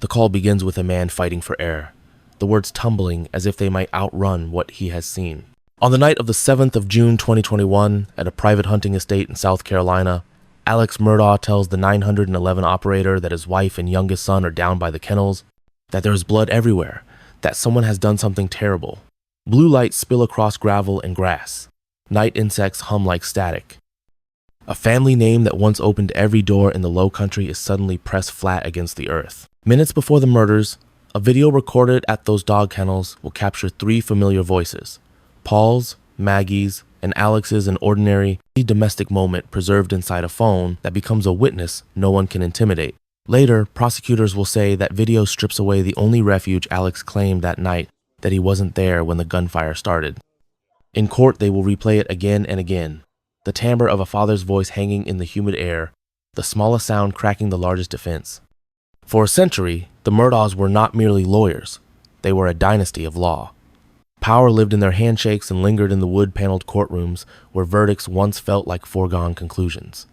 The call begins with a man fighting for air, the words tumbling as if they might outrun what he has seen. On the night of the 7th of June 2021, at a private hunting estate in South Carolina, Alex Murdaugh tells the 911 operator that his wife and youngest son are down by the kennels, that there is blood everywhere, that someone has done something terrible. Blue lights spill across gravel and grass. Night insects hum like static. A family name that once opened every door in the Low Country is suddenly pressed flat against the earth. Minutes before the murders, a video recorded at those dog kennels will capture 3 familiar voices: Paul's, Maggie's, and Alex's, an ordinary, domestic moment preserved inside a phone that becomes a witness no one can intimidate. Later, prosecutors will say that video strips away the only refuge Alex claimed that night, that he wasn't there when the gunfire started. In court, they will replay it again and again, the timbre of a father's voice hanging in the humid air, the smallest sound cracking the largest defense. For a century, the Murdaughs were not merely lawyers, they were a dynasty of law. Power lived in their handshakes and lingered in the wood-paneled courtrooms where verdicts once felt like foregone conclusions.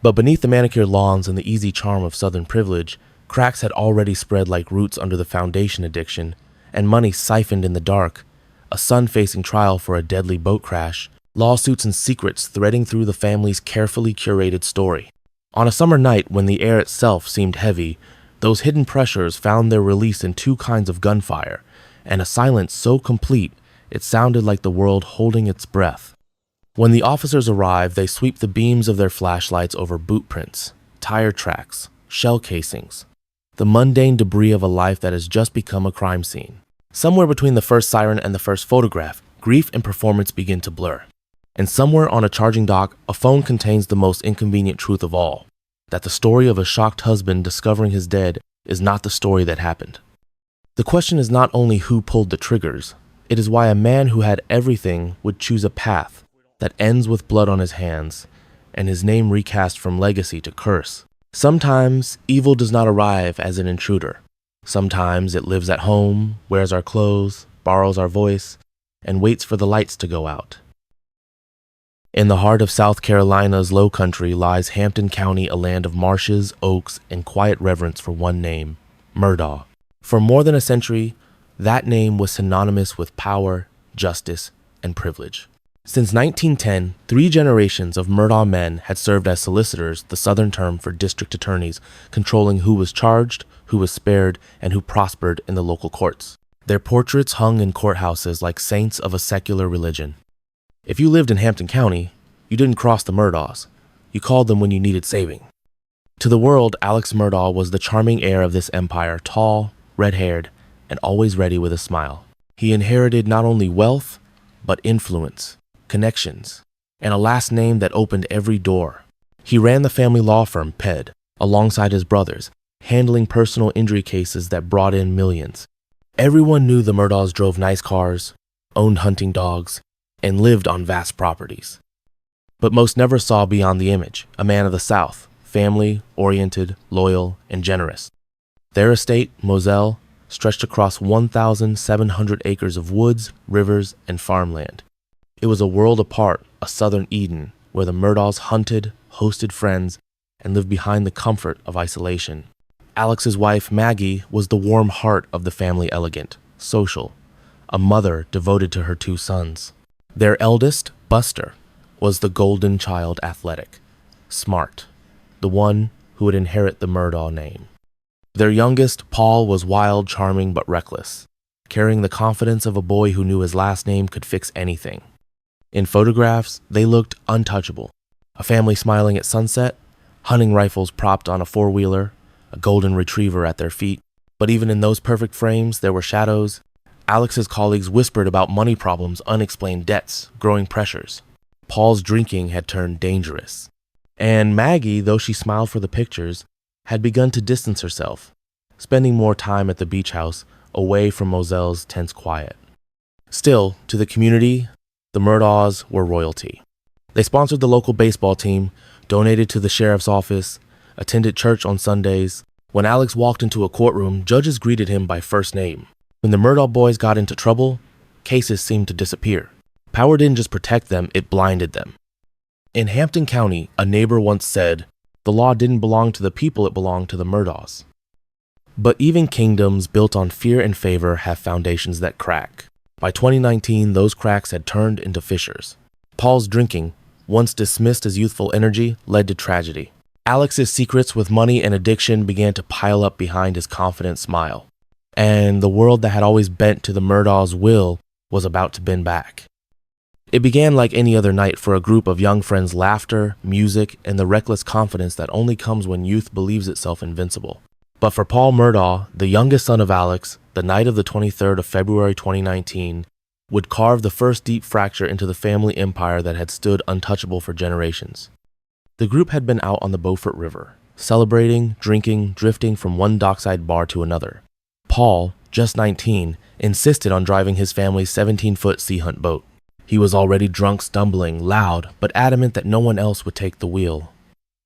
But beneath the manicured lawns and the easy charm of Southern privilege, cracks had already spread like roots under the foundation addiction, and money siphoned in the dark, a son facing trial for a deadly boat crash, lawsuits and secrets threading through the family's carefully curated story. On a summer night when the air itself seemed heavy, those hidden pressures found their release in 2 kinds of gunfire, and a silence so complete it sounded like the world holding its breath. When the officers arrive, they sweep the beams of their flashlights over boot prints, tire tracks, shell casings, the mundane debris of a life that has just become a crime scene. Somewhere between the first siren and the first photograph, grief and performance begin to blur. And somewhere on a charging dock, a phone contains the most inconvenient truth of all, that the story of a shocked husband discovering his dead is not the story that happened. The question is not only who pulled the triggers, it is why a man who had everything would choose a path that ends with blood on his hands, and his name recast from legacy to curse. Sometimes evil does not arrive as an intruder. Sometimes it lives at home, wears our clothes, borrows our voice, and waits for the lights to go out. In the heart of South Carolina's Low Country lies Hampton County, a land of marshes, oaks, and quiet reverence for one name, Murdaugh. For more than a century, that name was synonymous with power, justice, and privilege. Since 1910, 3 generations of Murdaugh men had served as solicitors, the Southern term for district attorneys, controlling who was charged, who was spared, and who prospered in the local courts. Their portraits hung in courthouses like saints of a secular religion. If you lived in Hampton County, you didn't cross the Murdaughs. You called them when you needed saving. To the world, Alex Murdaugh was the charming heir of this empire, tall, red-haired, and always ready with a smile. He inherited not only wealth, but influence, connections, and a last name that opened every door. He ran the family law firm, PED, alongside his brothers, handling personal injury cases that brought in millions. Everyone knew the Murdaughs drove nice cars, owned hunting dogs, and lived on vast properties. But most never saw beyond the image, a man of the South, family-oriented, loyal, and generous. Their estate, Moselle, stretched across 1,700 acres of woods, rivers, and farmland. It was a world apart, a southern Eden, where the Murdaughs hunted, hosted friends, and lived behind the comfort of isolation. Alex's wife, Maggie, was the warm heart of the family, elegant, social, a mother devoted to her 2 sons. Their eldest, Buster, was the golden child, athletic, smart, the one who would inherit the Murdaugh name. Their youngest, Paul, was wild, charming, but reckless, carrying the confidence of a boy who knew his last name could fix anything. In photographs, they looked untouchable, a family smiling at sunset, hunting rifles propped on a 4-wheeler, a golden retriever at their feet. But even in those perfect frames, there were shadows. Alex's colleagues whispered about money problems, unexplained debts, growing pressures. Paul's drinking had turned dangerous. And Maggie, though she smiled for the pictures, had begun to distance herself, spending more time at the beach house, away from Moselle's tense quiet. Still, to the community, the Murdaughs were royalty. They sponsored the local baseball team, donated to the sheriff's office, attended church on Sundays. When Alex walked into a courtroom, judges greeted him by first name. When the Murdaugh boys got into trouble, cases seemed to disappear. Power didn't just protect them, it blinded them. In Hampton County, a neighbor once said, "The law didn't belong to the people, it belonged to the Murdaughs." But even kingdoms built on fear and favor have foundations that crack. By 2019, those cracks had turned into fissures. Paul's drinking, once dismissed as youthful energy, led to tragedy. Alex's secrets with money and addiction began to pile up behind his confident smile. And the world that had always bent to the Murdaugh's will was about to bend back. It began like any other night for a group of young friends' laughter, music, and the reckless confidence that only comes when youth believes itself invincible. But for Paul Murdaugh, the youngest son of Alex, the night of the 23rd of February 2019 would carve the first deep fracture into the family empire that had stood untouchable for generations. The group had been out on the Beaufort River, celebrating, drinking, drifting from one dockside bar to another. Paul, just 19, insisted on driving his family's 17-foot sea hunt boat. He was already drunk, stumbling, loud, but adamant that no one else would take the wheel.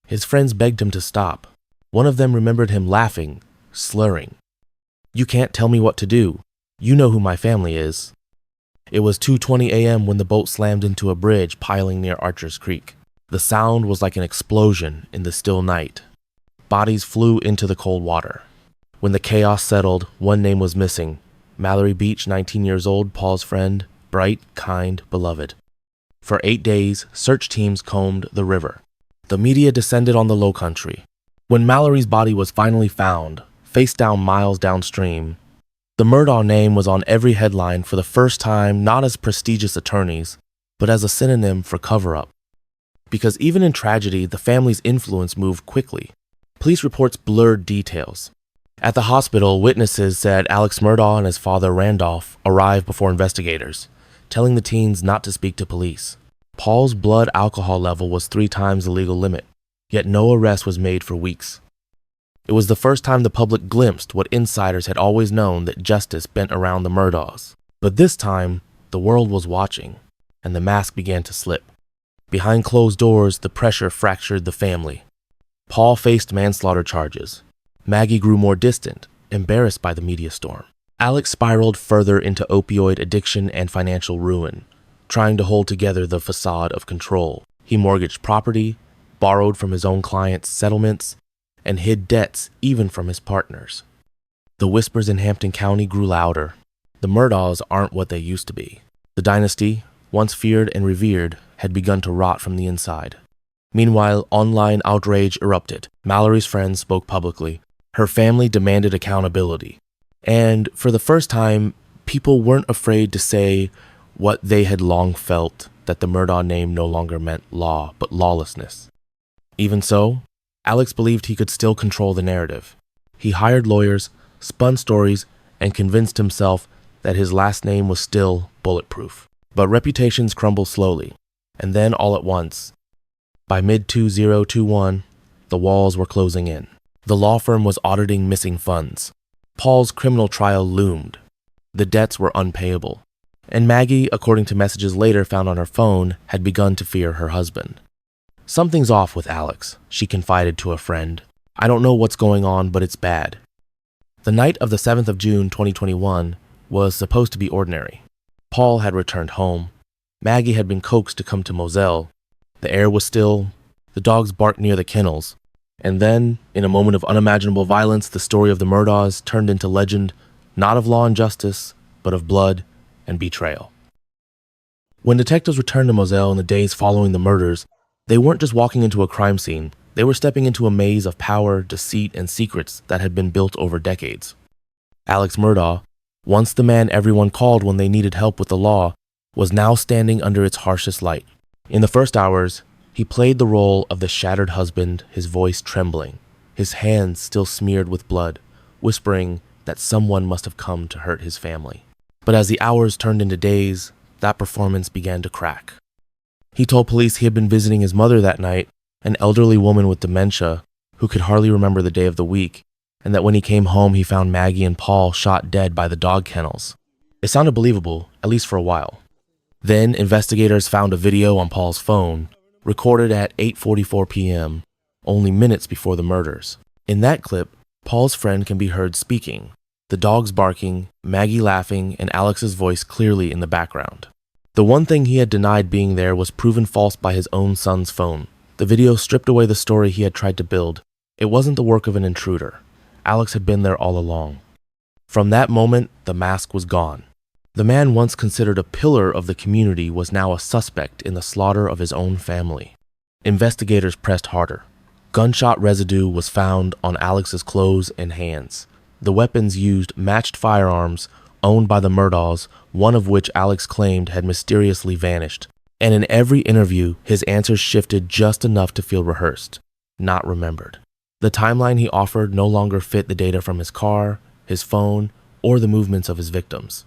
His friends begged him to stop. One of them remembered him laughing, slurring. "You can't tell me what to do. You know who my family is." It was 2:20 a.m. when the boat slammed into a bridge piling near Archer's Creek. The sound was like an explosion in the still night. Bodies flew into the cold water. When the chaos settled, one name was missing. Mallory Beach, 19 years old, Paul's friend, bright, kind, beloved. For 8 days, search teams combed the river. The media descended on the lowcountry. When Mallory's body was finally found, face down miles downstream, the Murdaugh name was on every headline for the first time, not as prestigious attorneys, but as a synonym for cover-up. Because even in tragedy, the family's influence moved quickly. Police reports blurred details. At the hospital, witnesses said Alex Murdaugh and his father Randolph arrived before investigators, telling the teens not to speak to police. Paul's blood alcohol level was 3 times the legal limit, yet no arrest was made for weeks. It was the first time the public glimpsed what insiders had always known, that justice bent around the Murdaughs. But this time, the world was watching, and the mask began to slip. Behind closed doors, the pressure fractured the family. Paul faced manslaughter charges. Maggie grew more distant, embarrassed by the media storm. Alex spiraled further into opioid addiction and financial ruin, trying to hold together the facade of control. He mortgaged property, borrowed from his own clients' settlements, and hid debts even from his partners. The whispers in Hampton County grew louder. The Murdaughs aren't what they used to be. The dynasty, once feared and revered, had begun to rot from the inside. Meanwhile, online outrage erupted. Mallory's friends spoke publicly. Her family demanded accountability. And for the first time, people weren't afraid to say what they had long felt, that the Murdaugh name no longer meant law, but lawlessness. Even so, Alex believed he could still control the narrative. He hired lawyers, spun stories, and convinced himself that his last name was still bulletproof. But reputations crumble slowly, and then all at once, by mid-2021, the walls were closing in. The law firm was auditing missing funds. Paul's criminal trial loomed. The debts were unpayable. And Maggie, according to messages later found on her phone, had begun to fear her husband. "Something's off with Alex," she confided to a friend. "I don't know what's going on, but it's bad." The night of the 7th of June 2021 was supposed to be ordinary. Paul had returned home. Maggie had been coaxed to come to Moselle. The air was still. The dogs barked near the kennels. And then, in a moment of unimaginable violence, the story of the Murdaughs turned into legend, not of law and justice, but of blood and betrayal. When detectives returned to Moselle in the days following the murders, they weren't just walking into a crime scene. They were stepping into a maze of power, deceit, and secrets that had been built over decades. Alex Murdaugh, once the man everyone called when they needed help with the law, was now standing under its harshest light. In the first hours, he played the role of the shattered husband, his voice trembling, his hands still smeared with blood, whispering that someone must have come to hurt his family. But as the hours turned into days, that performance began to crack. He told police he had been visiting his mother that night, an elderly woman with dementia who could hardly remember the day of the week, and that when he came home he found Maggie and Paul shot dead by the dog kennels. It sounded believable, at least for a while. Then investigators found a video on Paul's phone, recorded at 8:44 p.m., only minutes before the murders. In that clip, Paul's friend can be heard speaking, the dogs barking, Maggie laughing, and Alex's voice clearly in the background. The one thing he had denied being there was proven false by his own son's phone. The video stripped away the story he had tried to build. It wasn't the work of an intruder. Alex had been there all along. From that moment, the mask was gone. The man once considered a pillar of the community was now a suspect in the slaughter of his own family. Investigators pressed harder. Gunshot residue was found on Alex's clothes and hands. The weapons used matched firearms owned by the Murdaughs, one of which Alex claimed had mysteriously vanished. And in every interview, his answers shifted just enough to feel rehearsed, not remembered. The timeline he offered no longer fit the data from his car, his phone, or the movements of his victims.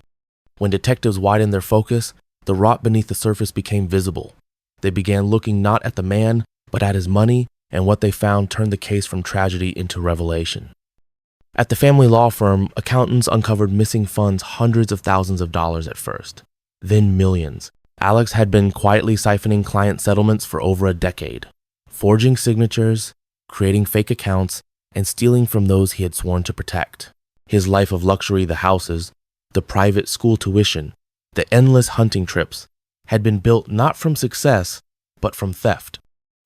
When detectives widened their focus, the rot beneath the surface became visible. They began looking not at the man, but at his money, and what they found turned the case from tragedy into revelation. At the family law firm, accountants uncovered missing funds hundreds of thousands of dollars at first, then millions. Alex had been quietly siphoning client settlements for over a decade, forging signatures, creating fake accounts, and stealing from those he had sworn to protect. His life of luxury, the houses, the private school tuition, the endless hunting trips, had been built not from success, but from theft.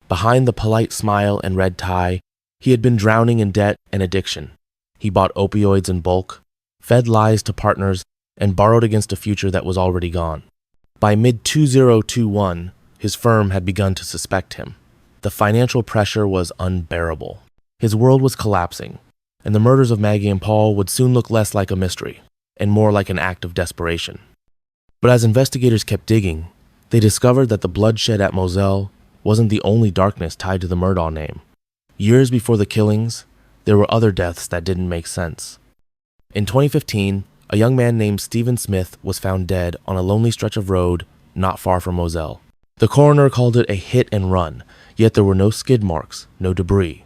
Behind the polite smile and red tie, he had been drowning in debt and addiction. He bought opioids in bulk, fed lies to partners, and borrowed against a future that was already gone. By mid-2021, his firm had begun to suspect him. The financial pressure was unbearable. His world was collapsing, and the murders of Maggie and Paul would soon look less like a mystery and more like an act of desperation. But as investigators kept digging, they discovered that the bloodshed at Moselle wasn't the only darkness tied to the Murdaugh name. Years before the killings, there were other deaths that didn't make sense. In 2015, a young man named Stephen Smith was found dead on a lonely stretch of road not far from Moselle. The coroner called it a hit and run, yet there were no skid marks, no debris,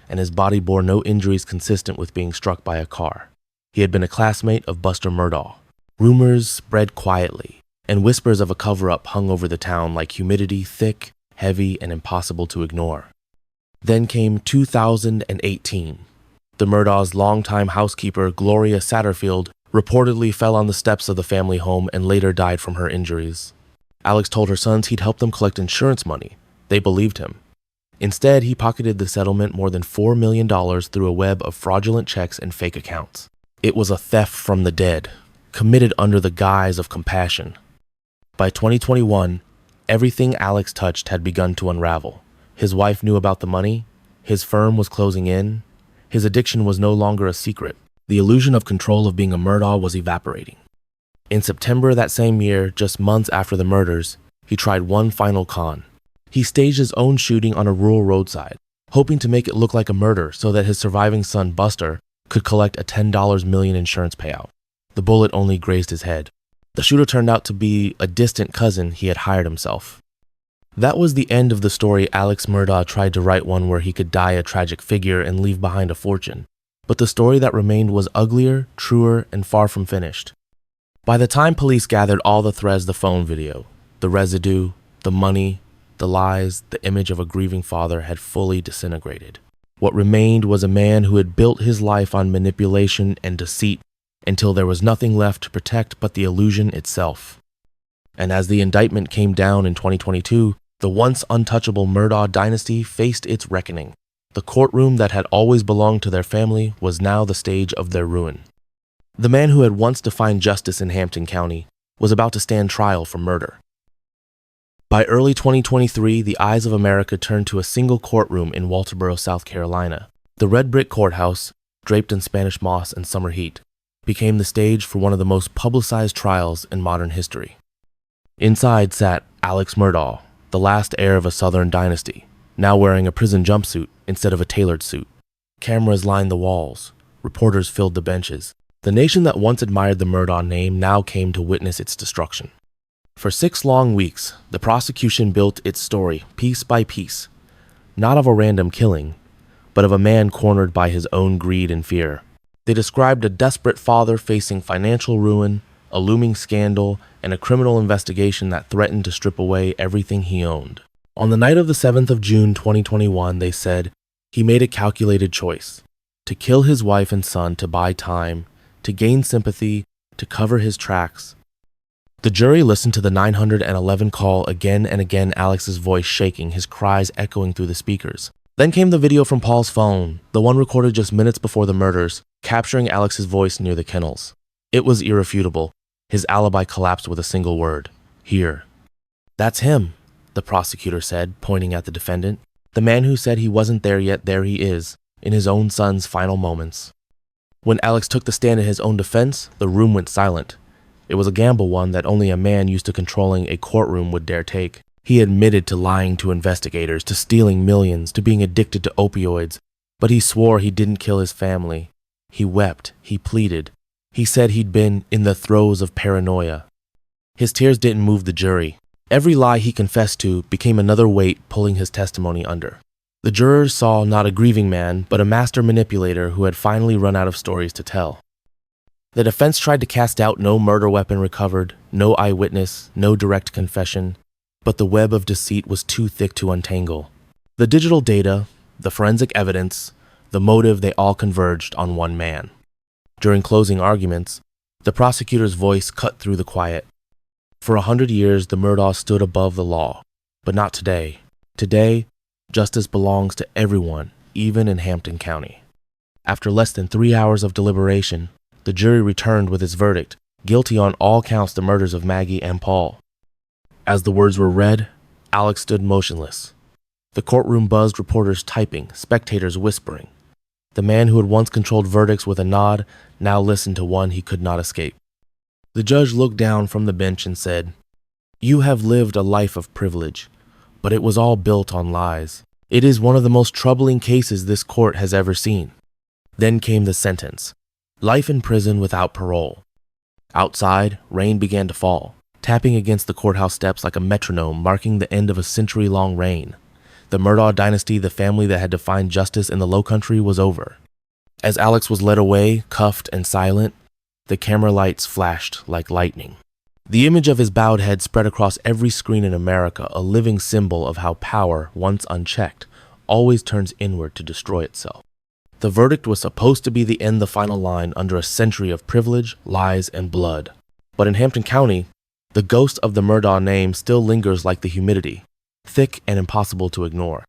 and his body bore no injuries consistent with being struck by a car. He had been a classmate of Buster Murdaugh. Rumors spread quietly, and whispers of a cover-up hung over the town like humidity, thick, heavy, and impossible to ignore. Then came 2018. The Murdaugh's longtime housekeeper, Gloria Satterfield, reportedly fell on the steps of the family home and later died from her injuries. Alex told her sons he'd help them collect insurance money. They believed him. Instead, he pocketed the settlement more than $4 million through a web of fraudulent checks and fake accounts. It was a theft from the dead, committed under the guise of compassion. By 2021, everything Alex touched had begun to unravel. His wife knew about the money, his firm was closing in, his addiction was no longer a secret. The illusion of control of being a Murdaugh was evaporating. In September that same year, just months after the murders, he tried one final con. He staged his own shooting on a rural roadside, hoping to make it look like a murder so that his surviving son, Buster, could collect a $10 million insurance payout. The bullet only grazed his head. The shooter turned out to be a distant cousin he had hired himself. That was the end of the story. Alex Murdaugh tried to write one where he could die a tragic figure and leave behind a fortune. But the story that remained was uglier, truer, and far from finished. By the time police gathered all the threads, the phone video, the residue, the money, the lies, the image of a grieving father had fully disintegrated. What remained was a man who had built his life on manipulation and deceit until there was nothing left to protect but the illusion itself. And as the indictment came down in 2022, the once untouchable Murdaugh dynasty faced its reckoning. The courtroom that had always belonged to their family was now the stage of their ruin. The man who had once defined justice in Hampton County was about to stand trial for murder. By early 2023, the eyes of America turned to a single courtroom in Walterboro, South Carolina. The red brick courthouse, draped in Spanish moss and summer heat, became the stage for one of the most publicized trials in modern history. Inside sat Alex Murdaugh, the last heir of a Southern dynasty, now wearing a prison jumpsuit instead of a tailored suit. Cameras lined the walls. Reporters filled the benches. The nation that once admired the Murdaugh name now came to witness its destruction. For 6 long weeks, the prosecution built its story piece by piece, not of a random killing, but of a man cornered by his own greed and fear. They described a desperate father facing financial ruin, a looming scandal, and a criminal investigation that threatened to strip away everything he owned. On the night of the 7th of June 2021, they said, he made a calculated choice: to kill his wife and son to buy time, to gain sympathy, to cover his tracks. The jury listened to the 911 call again and again, Alex's voice shaking, his cries echoing through the speakers. Then came the video from Paul's phone, the one recorded just minutes before the murders, capturing Alex's voice near the kennels. It was irrefutable. His alibi collapsed with a single word: here. That's him, the prosecutor said, pointing at the defendant. The man who said he wasn't there yet, there he is, in his own son's final moments. When Alex took the stand in his own defense, the room went silent. It was a gamble, one that only a man used to controlling a courtroom would dare take. He admitted to lying to investigators, to stealing millions, to being addicted to opioids, but he swore he didn't kill his family. He wept, he pleaded. He said he'd been in the throes of paranoia. His tears didn't move the jury. Every lie he confessed to became another weight pulling his testimony under. The jurors saw not a grieving man, but a master manipulator who had finally run out of stories to tell. The defense tried to cast out no murder weapon recovered, no eyewitness, no direct confession, but the web of deceit was too thick to untangle. The digital data, the forensic evidence, the motive, they all converged on one man. During closing arguments, the prosecutor's voice cut through the quiet. For 100 years, the Murdaughs stood above the law, but not today. Today, justice belongs to everyone, even in Hampton County. After less than 3 hours of deliberation, the jury returned with its verdict, guilty on all counts the murders of Maggie and Paul. As the words were read, Alex stood motionless. The courtroom buzzed, reporters typing, spectators whispering. The man who had once controlled verdicts with a nod now listened to one he could not escape. The judge looked down from the bench and said, "You have lived a life of privilege, but it was all built on lies. It is one of the most troubling cases this court has ever seen." Then came the sentence: life in prison without parole. Outside, rain began to fall, tapping against the courthouse steps like a metronome, marking the end of a century-long reign. The Murdaugh dynasty, the family that had defined justice in the Lowcountry, was over. As Alex was led away, cuffed and silent, the camera lights flashed like lightning. The image of his bowed head spread across every screen in America, a living symbol of how power, once unchecked, always turns inward to destroy itself. The verdict was supposed to be the end, the final line under a century of privilege, lies, and blood. But in Hampton County, the ghost of the Murdaugh name still lingers like the humidity, thick and impossible to ignore.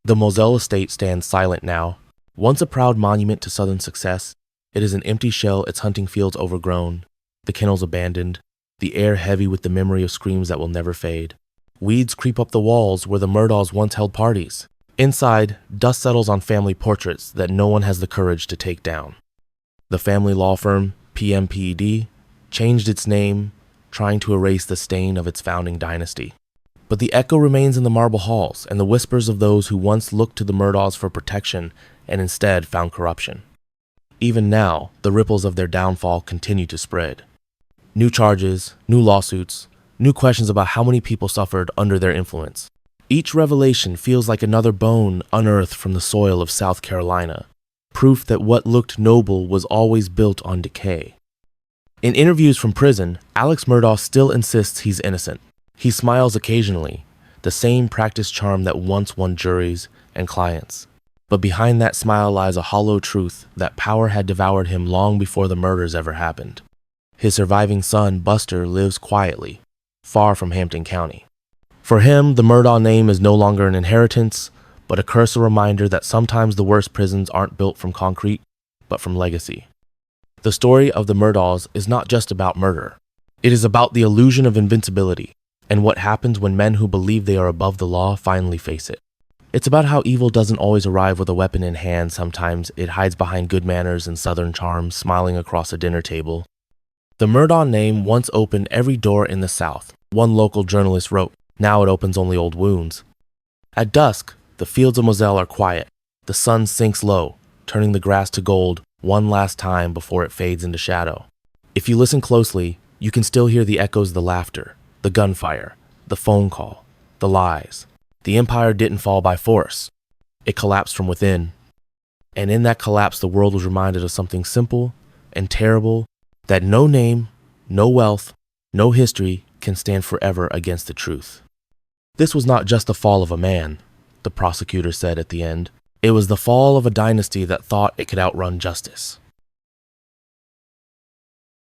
The Moselle estate stands silent now. Once a proud monument to Southern success, it is an empty shell, its hunting fields overgrown, the kennels abandoned, the air heavy with the memory of screams that will never fade. Weeds creep up the walls where the Murdaughs once held parties. Inside, dust settles on family portraits that no one has the courage to take down. The family law firm, PMPED, changed its name, trying to erase the stain of its founding dynasty. But the echo remains in the marble halls and the whispers of those who once looked to the Murdaughs for protection and instead found corruption. Even now, the ripples of their downfall continue to spread. New charges, new lawsuits, new questions about how many people suffered under their influence. Each revelation feels like another bone unearthed from the soil of South Carolina, proof that what looked noble was always built on decay. In interviews from prison, Alex Murdaugh still insists he's innocent. He smiles occasionally, the same practiced charm that once won juries and clients. But behind that smile lies a hollow truth that power had devoured him long before the murders ever happened. His surviving son, Buster, lives quietly, far from Hampton County. For him, the Murdaugh name is no longer an inheritance, but a cursory reminder that sometimes the worst prisons aren't built from concrete, but from legacy. The story of the Murdaughs is not just about murder. It is about the illusion of invincibility, and what happens when men who believe they are above the law finally face it. It's about how evil doesn't always arrive with a weapon in hand. Sometimes it hides behind good manners and Southern charms, smiling across a dinner table. The Murdaugh name once opened every door in the South, one local journalist wrote. Now it opens only old wounds. At dusk, the fields of Moselle are quiet. The sun sinks low, turning the grass to gold one last time before it fades into shadow. If you listen closely, you can still hear the echoes of the laughter, the gunfire, the phone call, the lies. The empire didn't fall by force. It collapsed from within. And in that collapse, the world was reminded of something simple and terrible, that no name, no wealth, no history can stand forever against the truth. This was not just the fall of a man, the prosecutor said at the end. It was the fall of a dynasty that thought it could outrun justice.